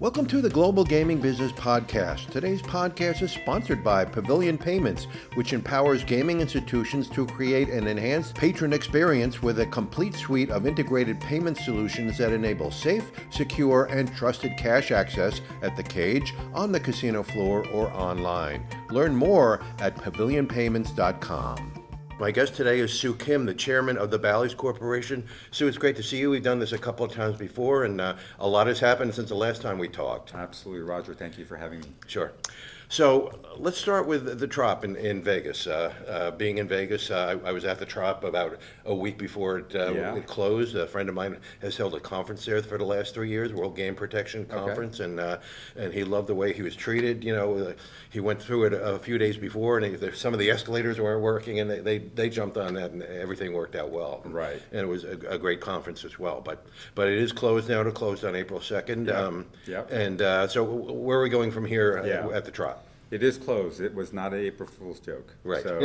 Welcome to the Global Gaming Business Podcast. Today's podcast is sponsored by Pavilion Payments, which empowers gaming institutions to create an enhanced patron experience with a complete suite of integrated payment solutions that enable safe, secure, and trusted cash access at the cage, on the casino floor, or online. Learn more at pavilionpayments.com. My guest today is Soo Kim, the chairman of the Bally Corporation. Sue, it's great to see you. We've done this a couple of times before, and a lot has happened since the last time we talked. Absolutely, Roger. Thank you for having me. Sure. So let's start with the Trop in Vegas. Being in Vegas, I was at the Trop about a week before it closed. A friend of mine has held a conference there for the last 3 years, World Game Protection Conference, and he loved the way he was treated. You know, he went through it a few days before, and some of the escalators weren't working, and they jumped on that, and everything worked out well. Right. And it was a great conference as well. But it is closed now. It closed on April 2nd. And so where are we going from here at the Trop? It is closed. It was not an April Fool's joke. Right. So,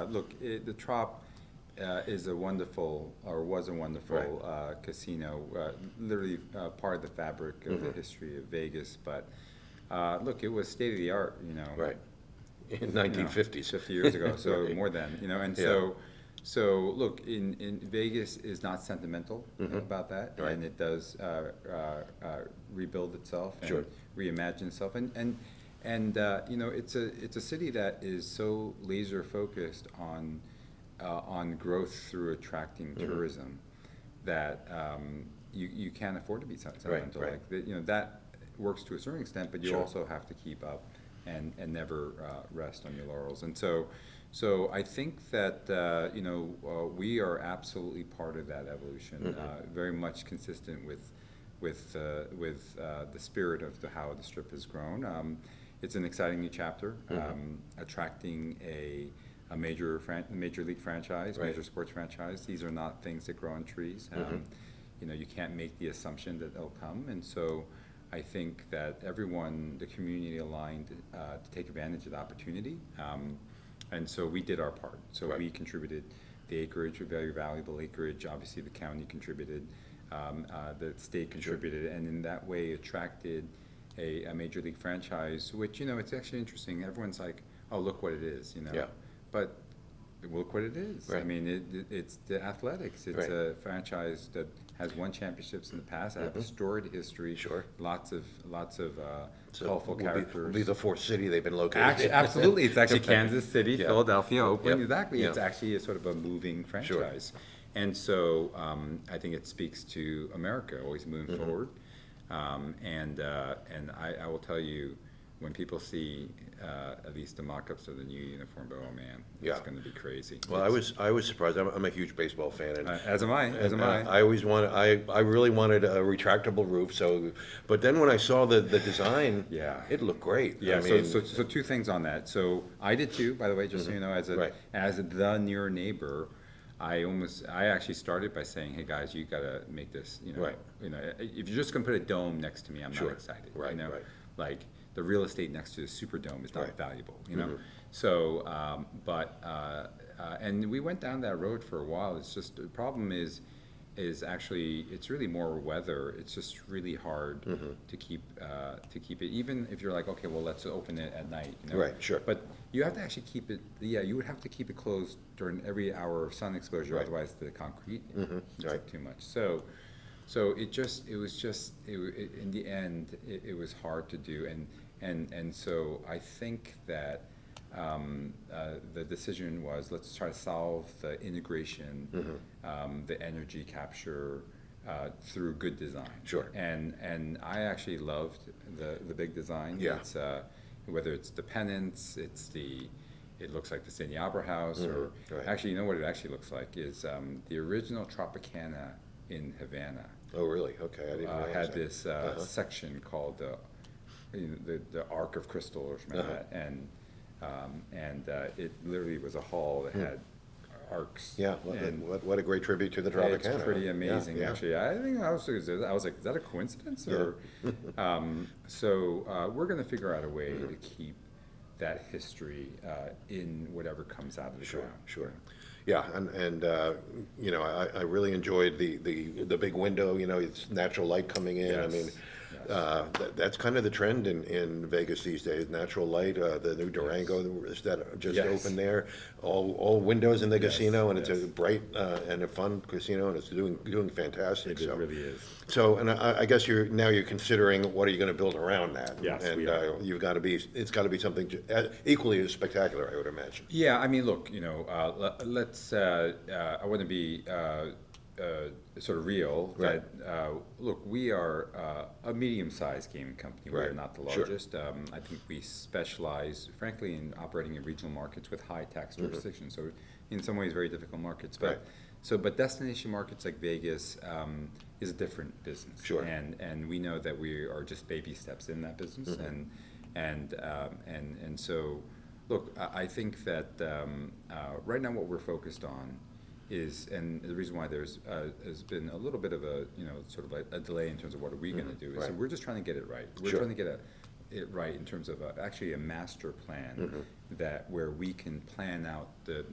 look, the Trop is a wonderful, or was a wonderful casino, literally part of the fabric of the history of Vegas. But look, it was state of the art, you know. Right. In 1950s. 50 years ago, so Right. more than, you know. And so look, in Vegas is not sentimental about that, Right. and it does rebuild itself and reimagine itself, and you know, it's a city that is so laser focused on growth through attracting tourism that you can't afford to be sentimental. Right. Like you know, that works to a certain extent, but you also have to keep up and never rest on your laurels. And so I think that you know, we are absolutely part of that evolution, very much consistent with the spirit of how the Strip has grown. It's an exciting new chapter, attracting a major league franchise, major sports franchise. These are not things that grow on trees. You know, you can't make the assumption that they'll come, and so I think that everyone, the community, aligned to take advantage of the opportunity, and so we did our part. So we contributed the acreage, very valuable acreage. Obviously, the county contributed, the state contributed, and in that way attracted a major league franchise, which, you know, it's actually interesting. Everyone's like, oh, look what it is, you know. Yeah. But look what it is. Right. I mean, it's the Athletics. It's a franchise that has won championships in the past, have a storied history, lots of colorful characters. Will be the fourth city they've been located in. Absolutely. It's actually Kansas City, Philadelphia, Oakland. Exactly. Yeah. It's actually a sort of a moving franchise. And so I think it speaks to America always moving forward. And I will tell you, when people see at least the mock-ups of the new uniform, but oh man, it's going to be crazy. Well, I was surprised. I'm a huge baseball fan, and as am I. I really wanted a retractable roof. So, but then when I saw the design, it looked great. Yeah. I mean, so two things on that. So I did too, by the way, just so you know, as the near neighbor. I actually started by saying, "Hey guys, you got to make this. You know, you know, if you're just gonna put a dome next to me, I'm not excited. You know, like the real estate next to the Superdome is not valuable. You know, so and we went down that road for a while. It's just the problem is actually it's really more weather. It's just really hard to keep it. Even if you're like, okay, well, let's open it at night. You know? But you have to actually keep it. Yeah, you would have to keep it closed during every hour of sun exposure. Otherwise, the concrete heats up too much. So it was just in the end it was hard to do, and so I think that the decision was, let's try to solve the integration, the energy capture through good design. And I actually loved the big design. It's whether it's the pennants, it looks like the Sydney Opera House, or actually, you know what it actually looks like is the original Tropicana in Havana. Oh, really? Okay, I didn't realize had that. this section called the Arc of Crystal or something like that, and it literally was a hall that had arcs. Yeah, what a great tribute to the Tropicana. It's pretty amazing, actually. I think I was like, is that a coincidence? Or so we're going to figure out a way to keep that history in whatever comes out of the ground. Sure. Yeah, and you know, I really enjoyed the big window. You know, it's natural light coming in. Yes. I mean, That's kind of the trend in Vegas these days. Natural light, the new Durango that just opened there, all windows in the casino, and it's a bright and a fun casino, and it's doing fantastic. It really is. So, and I guess you're considering what are you going to build around that? Yes, and we are. it's got to be something equally as spectacular, I would imagine. Yeah, I mean, look, let's. I want to be sort of real. Right. That look, we are a medium-sized gaming company. Right. We're not the Sure. largest. I think we specialize, frankly, in operating in regional markets with high tax jurisdictions. So, in some ways, very difficult markets. But Right. but destination markets like Vegas is a different business. Sure. And we know that we are just baby steps in that business. And so, look, I think that right now what we're focused on is, and the reason why there's has been a little bit of a sort of a delay in terms of what are we going to do is, Right. so we're just trying to get it right. We're Sure. trying to get it right in terms of actually a master plan that where we can plan out the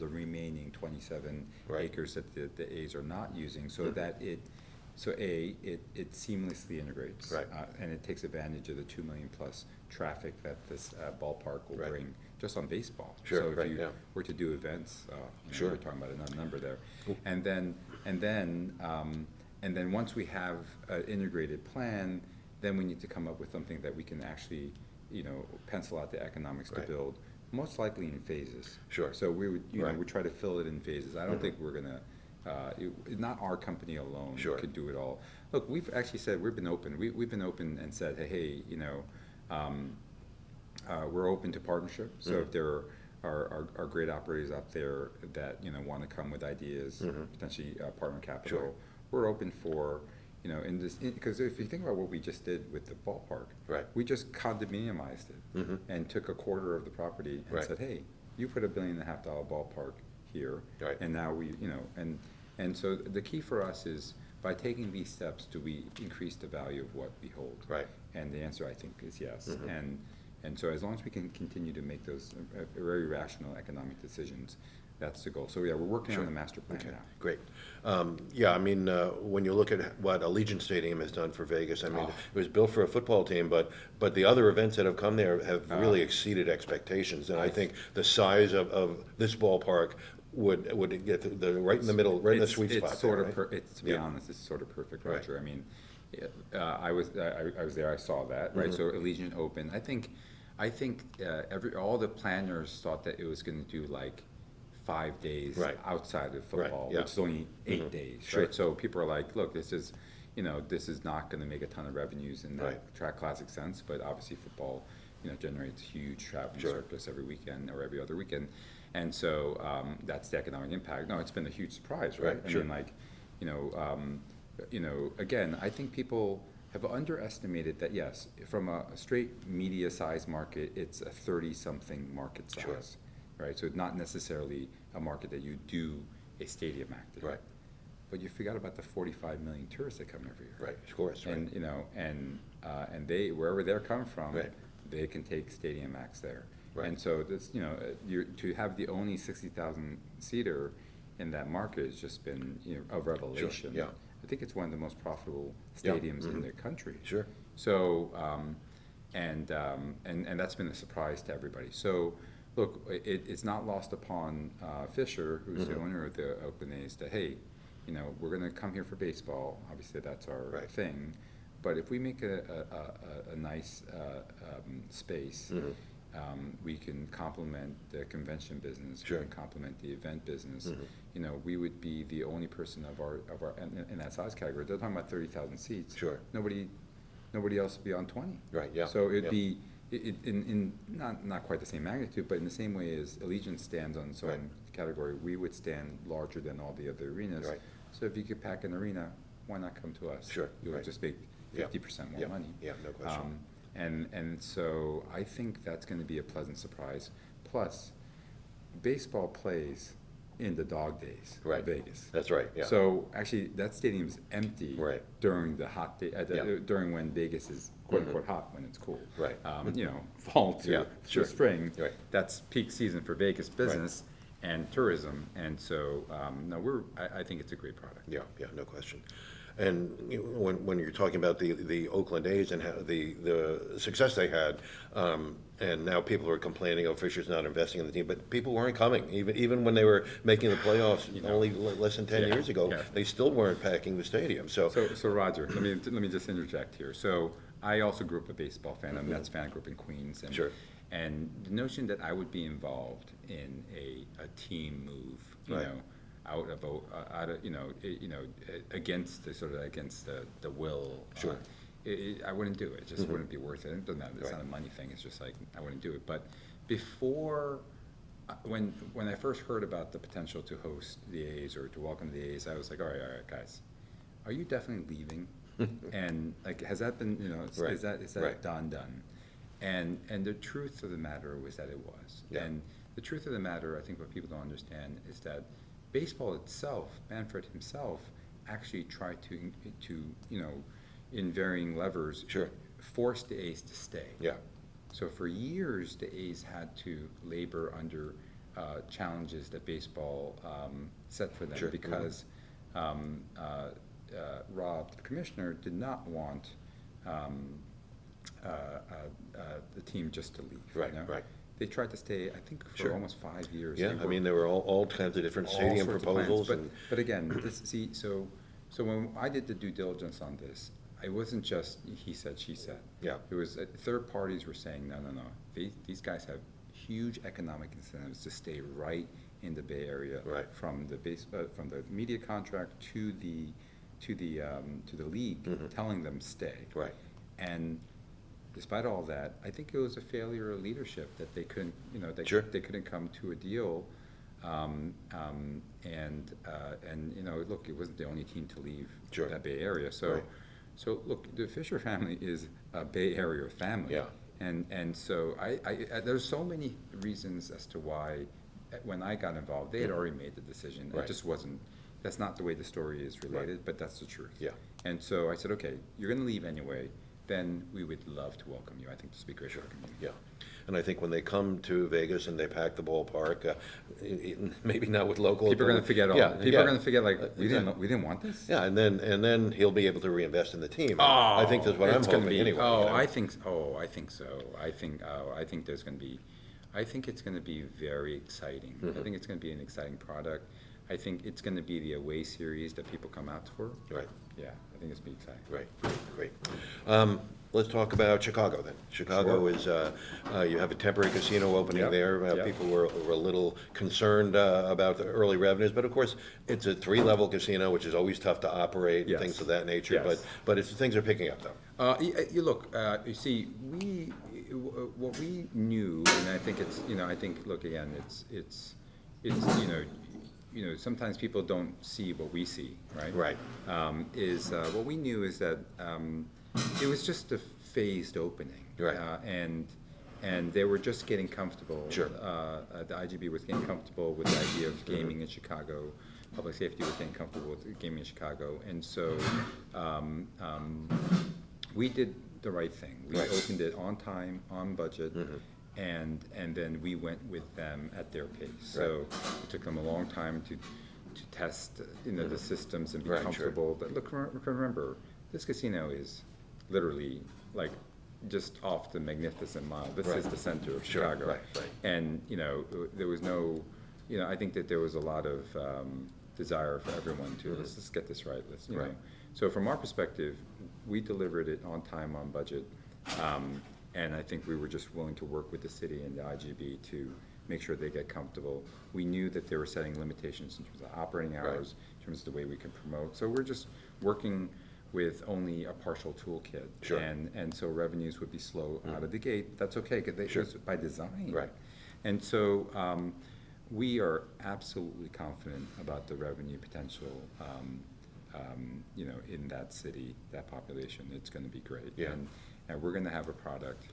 remaining 27 Right. acres that the A's are not using, so that it seamlessly integrates, Right. and it takes advantage of the 2 million plus traffic that this ballpark will Right. bring just on baseball. Sure, So if right, you yeah. were to do events, Sure. we're talking about another number there, and then once we have an integrated plan, then we need to come up with something that we can actually, pencil out the economics to Right. build, most likely in phases. Sure. So we would, Right. we try to fill it in phases. I don't think we're gonna. Not our company alone Sure. could do it all. Look, we've actually said we've been open. We've been open and said, hey, we're open to partnership. So if there are great operators out there that want to come with ideas, potentially partner capital, Sure. we're open for because if you think about what we just did with the ballpark, Right. we just condominiumized it and took a quarter of the property and Right. said, hey, you put $1.5 billion ballpark here, Right. and now and so the key for us is, by taking these steps, do we increase the value of what we hold? Right. And the answer, I think, is yes. And so as long as we can continue to make those very rational economic decisions, that's the goal. So yeah, we're working on the master plan now. Great. When you look at what Allegiant Stadium has done for Vegas, it was built for a football team, but the other events that have come there have really exceeded expectations. And I think the size of this ballpark would get the right in the middle, right in the sweet spot. It's sort there, of, right? to be honest, it's sort of perfect, Right. Roger. I mean, I was there, I saw that, right? So Allegiant Open, I think all the planners thought that it was going to do like 5 days Right. outside of football, Right, yeah. which is only 8 days, Sure. right? So people are like, look, this is not going to make a ton of revenues in that Right. track classic sense, but obviously football, generates huge traveling Sure. surplus every weekend or every other weekend, and so that's the economic impact. No, it's been a huge surprise, right? Right, sure. I mean, again, I think people have underestimated that, yes, from a straight media size market, it's a 30-something market size, Sure. right? So not necessarily a market that you do a stadium act in. Right. But you forgot about the 45 million tourists that come every year. Right, of course, right. And they, wherever they're coming from, Right. they can take stadium acts there. Right. And so this, to have the only 60,000 seater in that market has just been, a revelation. yeah. I think it's one of the most profitable Yeah. stadiums in the country. Sure. So, and that's been a surprise to everybody. So, look, it's not lost upon Fisher, who's the owner of the Oakland A's, that, hey, we're going to come here for baseball. Obviously, that's our Right. thing. But if we make a nice space, we can complement the convention business. Sure. We can complement the event business. We would be the only person of our in that size category. They're talking about 30,000 seats. Sure. Nobody else would be on 20. Right, yeah. So it'd Yeah. be in not quite the same magnitude, but in the same way as Allegiant stands on its own Right. category, we would stand larger than all the other arenas. Right. So if you could pack an arena, why not come to us? Sure, You would right. just make 50% more Yeah. money. Yeah, no question. And so I think that's going to be a pleasant surprise. Plus, baseball plays in the dog days Right. of Vegas. That's right, yeah. So actually, that stadium's empty Right. during the hot day, Yeah. during when Vegas is quote unquote hot when it's cool. Right. Fall to, Yeah, to sure. spring. Right. That's peak season for Vegas business and tourism. And so, no, I think it's a great product. Yeah, no question. And when you're talking about the Oakland A's and how the success they had, and now people are complaining, oh, Fisher's not investing in the team, but people weren't coming. Even when they were making the playoffs only less than 10 years ago, they still weren't packing the stadium. So Roger, let me just interject here. So I also grew up a baseball fan. I'm a Mets fan. I grew up in Queens. And, Sure. And the notion that I would be involved in a team move, you know, out of against the will. Sure. I wouldn't do it. It just wouldn't be worth it. It doesn't matter. It's not a money thing. It's just like I wouldn't do it. But before, when I first heard about the potential to host the A's or to welcome the A's, I was like, all right, guys, are you definitely leaving? And like, has that been, is that done? And the truth of the matter was that it was. Yeah. And the truth of the matter, I think what people don't understand is that baseball itself, Manfred himself, actually tried to in varying levers, force the A's to stay. Yeah. So for years, the A's had to labor under challenges that baseball set for them because Rob, the commissioner, did not want the team just to leave. Right. They tried to stay, I think, for almost 5 years. Yeah, I mean, there were all kinds of different stadium proposals. But again, so when I did the due diligence on this, it wasn't just he said, she said. Yeah. It was third parties were saying, no. These guys have huge economic incentives to stay right in the Bay Area, from the media contract to the league, telling them stay. Right. And despite all that, I think it was a failure of leadership that they couldn't, they couldn't come to a deal. Look, it wasn't the only team to leave that Bay Area. So look, the Fisher family is a Bay Area family. Yeah. And so there's so many reasons as to why, when I got involved, they had already made the decision. It just wasn't. That's not the way the story is related, but that's the truth. Yeah. And so I said, okay, you're going to leave anyway. Then we would love to welcome you. I think the speaker should welcome you. Yeah. And I think when they come to Vegas and they pack the ballpark, maybe not with locals. People are going to forget all. People are going to forget, like, we didn't want this. Yeah, and then he'll be able to reinvest in the team. I think that's what I'm hoping anyway. I think so. I think there's going to be. I think it's going to be very exciting. I think it's going to be an exciting product. I think it's going to be the away series that people come out for. Right. Yeah, I think it's going to be exciting. Great. Let's talk about Chicago then. Chicago is, you have a temporary casino opening there. People were a little concerned about the early revenues, but of course, it's a 3-level casino, which is always tough to operate and things of that nature, but things are picking up though. You see, what we knew, and I think look, again, it's sometimes people don't see what we see, right? Right. What we knew is that it was just a phased opening, right? And they were just getting comfortable. Sure. The IGB was getting comfortable with the idea of gaming in Chicago. Public safety was getting comfortable with gaming in Chicago, and so we did the right thing. We opened it on time, on budget. And then we went with them at their pace. So it took them a long time to test the systems and be comfortable. But look, remember, this casino is literally like just off the Magnificent Mile. This is the center of Chicago. Right. And there was no, I think that there was a lot of desire for everyone to let's get this right. Let's know. So from our perspective, we delivered it on time, on budget. And I think we were just willing to work with the city and the IGB to make sure they get comfortable. We knew that they were setting limitations in terms of operating hours, in terms of the way we could promote. So we're just working with only a partial toolkit. Sure. And so revenues would be slow out of the gate. That's okay, because it's by design. Right. And so we are absolutely confident about the revenue potential in that city, that population. It's going to be great. Yeah. And we're going to have a product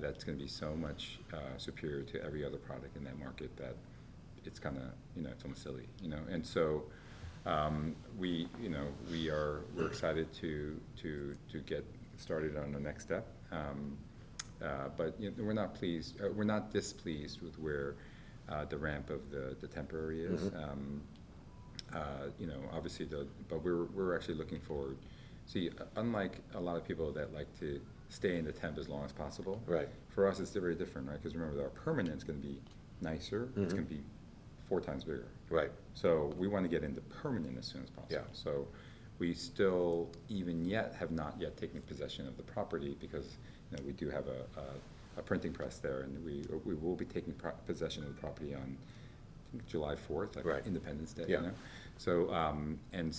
that's going to be so much superior to every other product in that market that it's kind of, it's almost silly, And so we're excited to get started on the next step. But we're not pleased. We're not displeased with where the ramp of the temporary is. Obviously, but we're actually looking forward. See, unlike a lot of people that like to stay in the temp as long as possible, Right. for us it's very different, right? Because remember, our permanent is going to be nicer. It's going to be 4 times bigger. Right. So we want to get into permanent as soon as possible. Yeah. So we still, even yet, have not yet taken possession of the property because we do have a printing press there, and we will be taking possession of the property on, I think, July 4th, like Right. Independence Day. Yeah. So and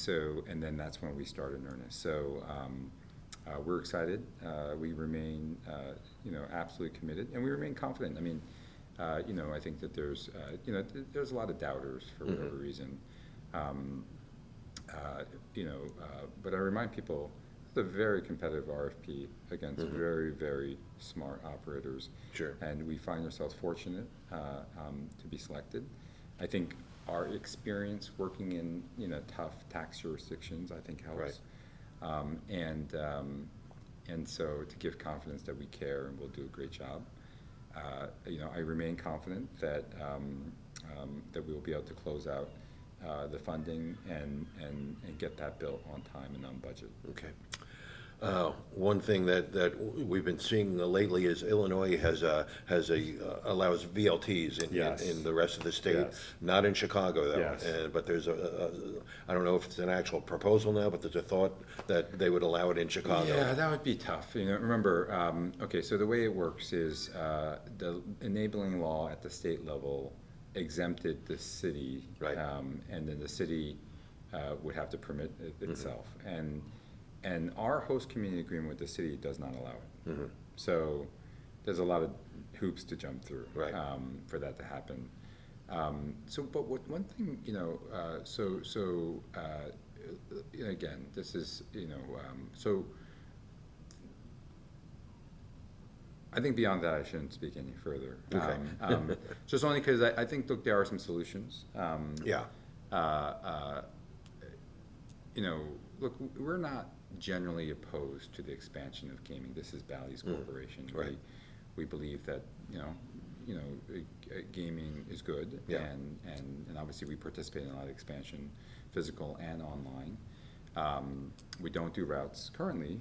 then that's when we start in earnest. So we're excited. We remain absolutely committed, and we remain confident. I mean, I think that there's there's a lot of doubters for whatever reason. But I remind people it's a very competitive RFP against very, very smart operators. Sure. And we find ourselves fortunate to be selected. I think our experience working in tough tax jurisdictions, I think, helps. Right. And so to give confidence that we care and we'll do a great job. I remain confident that that we will be able to close out the funding and get that built on time and on budget. Okay. One thing that we've been seeing lately is Illinois allows VLTs in the rest of the state. Yes. Not in Chicago though. Yes. But there's I don't know if it's an actual proposal now, but there's a thought that they would allow it in Chicago. Yeah, that would be tough. Remember, okay, so the way it works is the enabling law at the state level exempted the city, Right. And then the city would have to permit it itself. And our host community agreement with the city does not allow it. So there's a lot of hoops to jump through, Right. For that to happen. But one thing, again, this is, so I think beyond that, I shouldn't speak any further. Okay. Just only because I think, look, there are some solutions. Yeah. Look, we're not generally opposed to the expansion of gaming. This is Bally's corporation. Right. We believe that gaming is good, Yeah. and obviously we participate in a lot of expansion, physical and online. We don't do routes currently,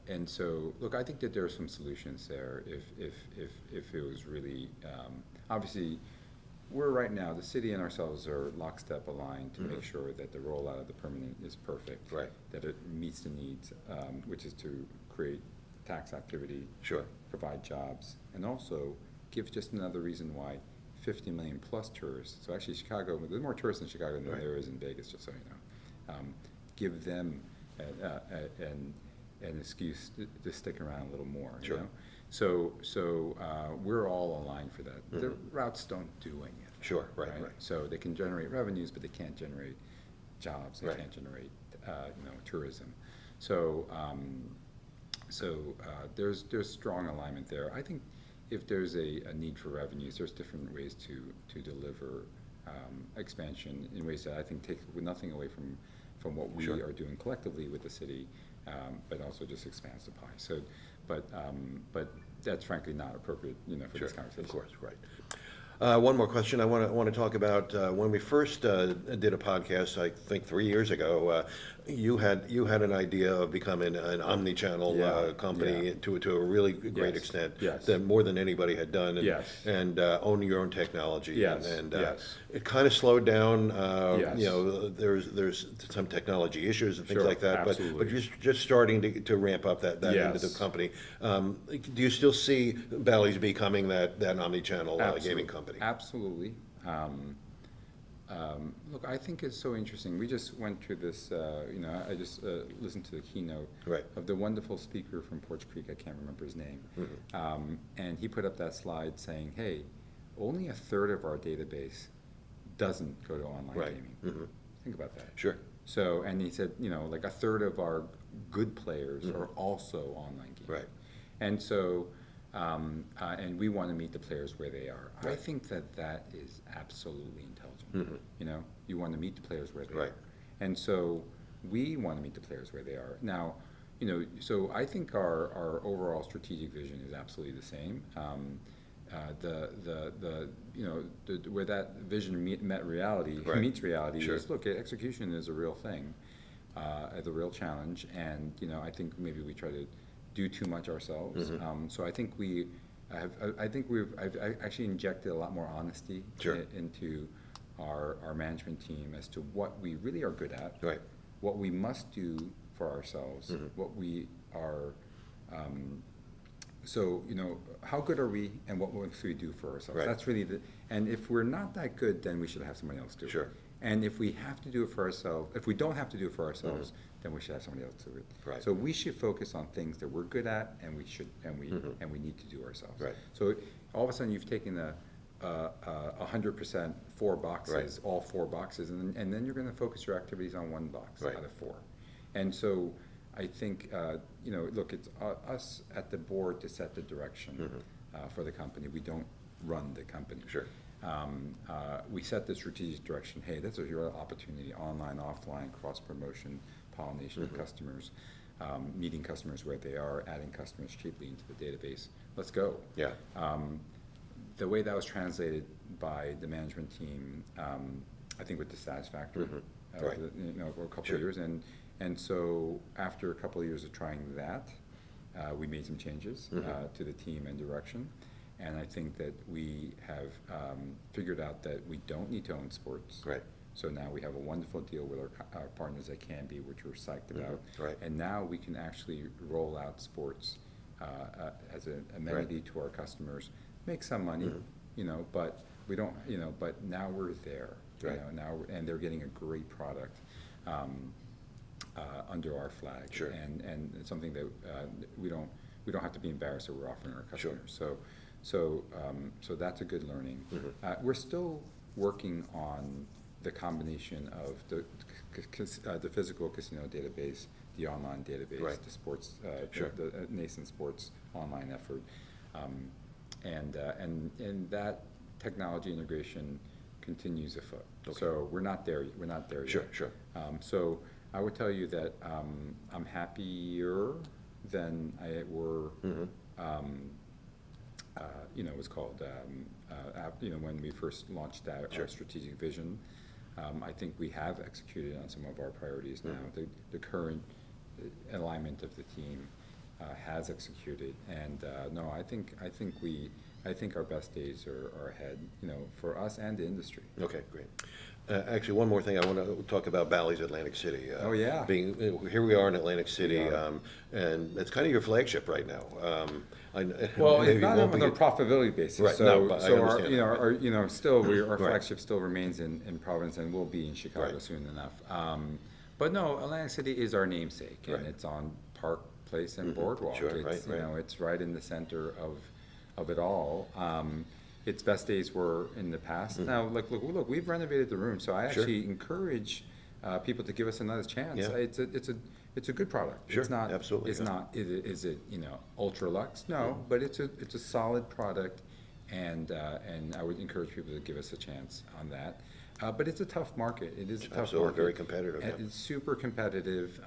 and so look, I think that there are some solutions there. If it was really obviously. We're right now, the city and ourselves are lockstep aligned to make sure that the rollout of the permanent is perfect. Right. That it meets the needs, which is to create tax activity, Sure. provide jobs, and also give just another reason why 50 million plus tourists. So actually Chicago, there's more tourists in Chicago than there is in Vegas, just so you know. Give them an excuse to stick around a little more. Sure. So we're all aligned for that. The routes don't do anything. Sure. Right. So they can generate revenues, but they can't generate jobs. They Right. can't generate tourism. So there's strong alignment there. I think if there's a need for revenues, there's different ways to deliver expansion in ways that I think take nothing away from what we Sure. are doing collectively with the city, but also just expands the pie. So, but that's frankly not appropriate, for Sure. this conversation. Of course. Right. One more question I want to talk about. When we first did a podcast, I think 3 years ago, you had an idea of becoming an omnichannel company to a really great extent, Yes. that more than anybody had done, and, Yes. and own your own technology. Yes. And Yes. it kind of slowed down. Yes. There's some technology issues and things Sure, like that, absolutely. but you're just starting to ramp up that end of the Yes. company. Do you still see Bally's becoming that omnichannel gaming company? Absolutely. Look, I think it's so interesting. We just went through this, I just listened to the keynote Right. of the wonderful speaker from Porch Creek, I can't remember his name. And he put up that slide saying, hey, only a third of our database doesn't go to online Right. gaming. Think about that. Sure. So, and he said, like a third of our good players are also online gaming. Right. And so, and we want to meet the players where they are. I Right. think that is absolutely intelligent. You want to meet the players where they Right. are. And so we want to meet the players where they are. Now, so I think our overall strategic vision is absolutely the same. where that vision met reality, Right. meets reality Sure. is, look, execution is a real thing, the real challenge, and I think maybe we try to do too much ourselves. So I think I've actually injected a lot more honesty Sure. into our management team as to what we really are good at, Right. what we must do for ourselves, what we are. So, how good are we, and what must we do for ourselves? Right. That's really and if we're not that good, then we should have somebody else do it. Sure. And if we have to do it for ourselves, if we don't have to do it for ourselves, then we should have somebody else do it. Right. So we should focus on things that we're good at, and we need to do ourselves. Right. So all of a sudden, you've taken 100% 4 boxes, Right. all 4 boxes, and then you're going to focus your activities on 1 box Right. out of 4. And so I think, look, it's us at the board to set the direction for the company. We don't run the company. Sure. We set the strategic direction. Hey, that's a real opportunity: online, offline, cross promotion, pollination of customers, meeting customers where they are, adding customers cheaply into the database. Let's go. Yeah. The way that was translated by the management team, I think, was dissatisfactory. Right. For a couple Sure. of years, and so after a couple of years of trying that, we made some changes to the team and direction. And I think that we have figured out that we don't need to own sports. Right. So now we have a wonderful deal with our partners at Canby, which we're psyched about. Right. And now we can actually roll out sports as an amenity to our customers, make some money, but we don't, but now we're there. Right. And they're getting a great product under our flag. Sure. And it's something that we don't have to be embarrassed that we're offering our Sure. customers. So that's a good learning. We're still working on the combination of the physical casino database, the online database, Right. the sports, Sure. the nascent sports online effort, and that technology integration continues afoot. Okay. So we're not there. We're not there Sure. yet. Sure. So I would tell you that I'm happier than I were. It was called, when we first launched our Sure. strategic vision. I think we have executed on some of our priorities now. The current alignment of the team has executed, and no, I think our best days are ahead, for us and the industry. Okay, great. Actually, one more thing, I want to talk about Bally's Atlantic City. Oh, yeah. Here we are in Atlantic City, Yeah. and it's kind of your flagship right now. Well, maybe it's not won't on be- a profitability basis. Right, So, no, but I so understand that. our Right. flagship still remains in Providence, and will be in Chicago Right. soon enough. But no, Atlantic City is our namesake, and Right. it's on Park Place and Boardwalk. Sure, It's, right. it's right in the center of it all. Its best days were in the past. Now, look, we've renovated the room, so I Sure. actually encourage people to give us another chance. Yeah. It's a good product. Sure, It's not, absolutely, It's yeah. not, is it, ultra luxe? No, but it's a solid product, and I would encourage people to give us a chance on that. But it's a tough market. It is a tough Absolutely, market. very competitive, And yeah. it's super competitive,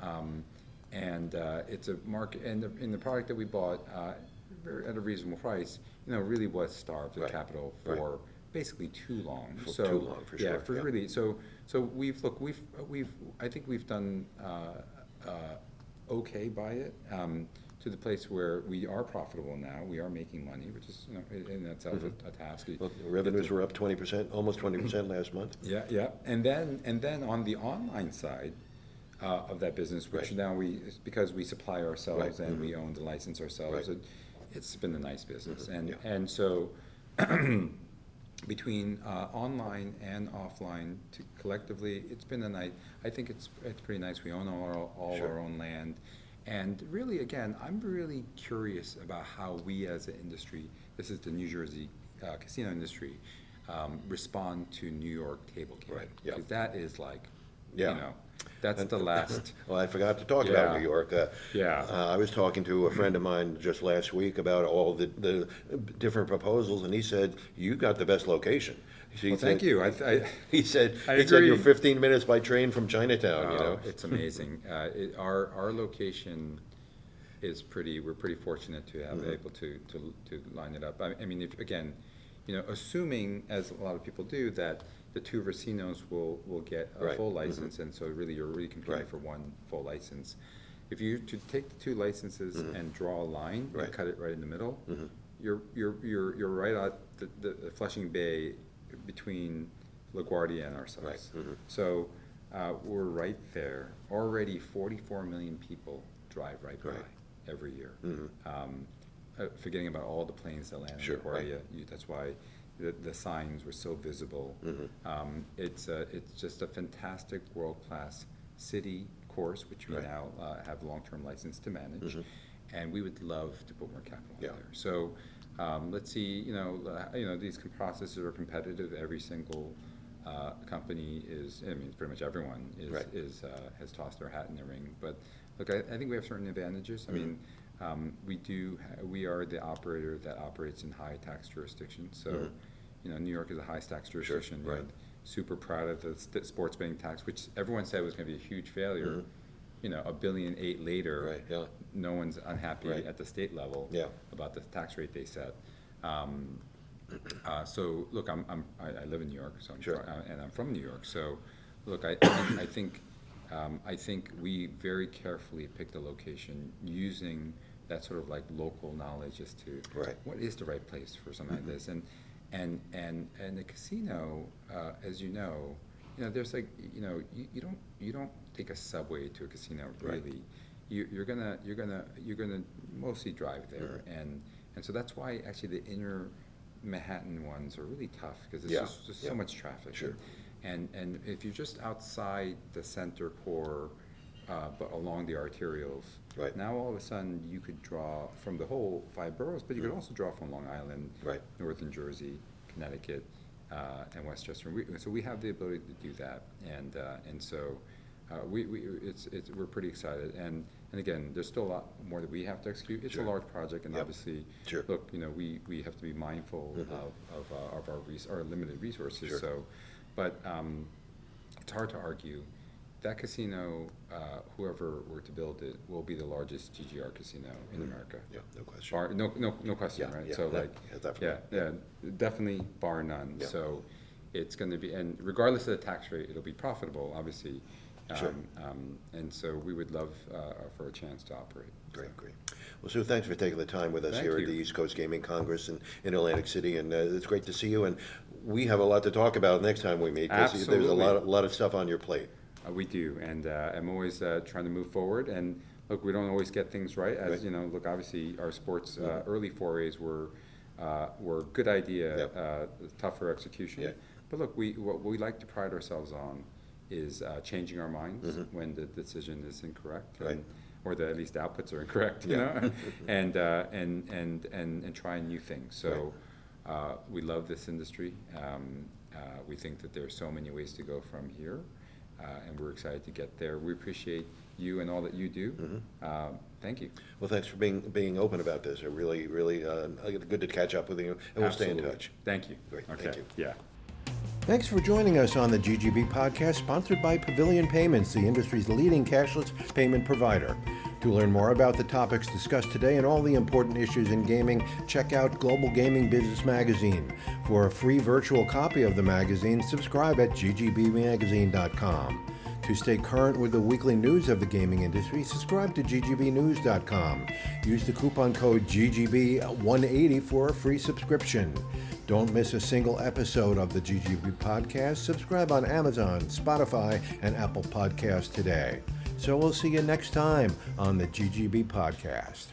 and it's a market, and the product that we bought at a reasonable price, really was starved of Right, capital right. for basically too long. For So, too long, for yeah, sure, for yeah. really, so I think we've done okay by it, to the place where we are profitable now. We are making money, which is, in itself a task. Well, revenues were up 20%, almost 20% last month. Yeah, and then on the online side of that business, which Right. now because we supply ourselves Right. and we own the license ourselves, Right. it's been a nice business, Yeah. and so between online and offline collectively, it's been I think it's pretty nice. We own all Sure. our own land. And really, again, I'm really curious about how we as an industry, this is the New Jersey casino industry, respond to New York table gaming. Right, yeah. Because that is like, Yeah. that's the last. Well, I forgot to talk about Yeah. New York. Yeah. I was talking to a friend of mine just last week about all the different proposals, and he said, you got the best location. Well, thank you. He said, I you're agree. 15 minutes by train from Chinatown, It's amazing. Our location we're pretty fortunate to have able to line it up. I mean, if, again, assuming, as a lot of people do, that the 2 racinos will get a full license, and so really you're really competing for 1 full license. If you to take the 2 licenses and draw a line and cut it right in the middle, you're right at the Flushing Bay between LaGuardia and ourselves. So we're right there. Already 44 million people drive right by every year. Forgetting about all the planes that land in LaGuardia, that's why the signs were so visible. It's just a fantastic world-class city course, which we now have long-term license to manage, and we would love to put more capital in there. So let's see. These processes are competitive. Every single company is. I mean, pretty much everyone has tossed their hat in the ring. But look, I think we have certain advantages. I mean, we are the operator that operates in high tax jurisdictions. So, New York is a high tax jurisdiction. We're super proud of the sports betting tax, which everyone said was going to be a huge failure. $1.8 billion later, no one's unhappy at the state level about the tax rate they set. So look, I live in New York, so and I'm from New York. So look, I think we very carefully picked a location using that sort of like local knowledge as to what is the right place for something like this, and the casino, as there's like you don't take a subway to a casino really. You're gonna mostly drive there, and so that's why actually the inner Manhattan ones are really tough because there's just so much traffic. And if you're just outside the center core, but along the arterials, now all of a sudden you could draw from the whole 5 boroughs, but you could also draw from Long Island, Northern Jersey, Connecticut, and Westchester. So we have the ability to do that, and so we're pretty excited. And again, there's still a lot more that we have to execute. It's a large project, and obviously, look, we have to be mindful of our limited resources. So, but it's hard to argue that casino, whoever were to build it, will be the largest GGR casino in America. No question. No question, right? So definitely bar none. So it's going to be, and regardless of the tax rate, it'll be profitable, obviously. And so we would love for a chance to operate. Great. Well, Soo, thanks for taking the time with us here at the East Coast Gaming Congress in Atlantic City, and it's great to see you. And we have a lot to talk about next time we meet, because there's a lot of stuff on your plate. We do, and I'm always trying to move forward. And look, we don't always get things right. As look, obviously our sports early forays were a good idea, tougher execution. But look, what we like to pride ourselves on is changing our minds when the decision is incorrect, or at least the outputs are incorrect, and trying new things. So we love this industry. We think that there are so many ways to go from here, and we're excited to get there. We appreciate you and all that you do. Thank you. Well, thanks for being open about this. I really good to catch up with you, and we'll stay in touch. Thank you. Great. Okay. Thank you. Yeah. Thanks for joining us on the GGB Podcast, sponsored by Pavilion Payments, the industry's leading cashless payment provider. To learn more about the topics discussed today and all the important issues in gaming, check out Global Gaming Business Magazine. For a free virtual copy of the magazine, subscribe at ggbmagazine.com. To stay current with the weekly news of the gaming industry, subscribe to ggbnews.com. Use the coupon code GGB180 for a free subscription. Don't miss a single episode of the GGB Podcast. Subscribe on Amazon, Spotify, and Apple Podcasts today. So we'll see you next time on the GGB Podcast.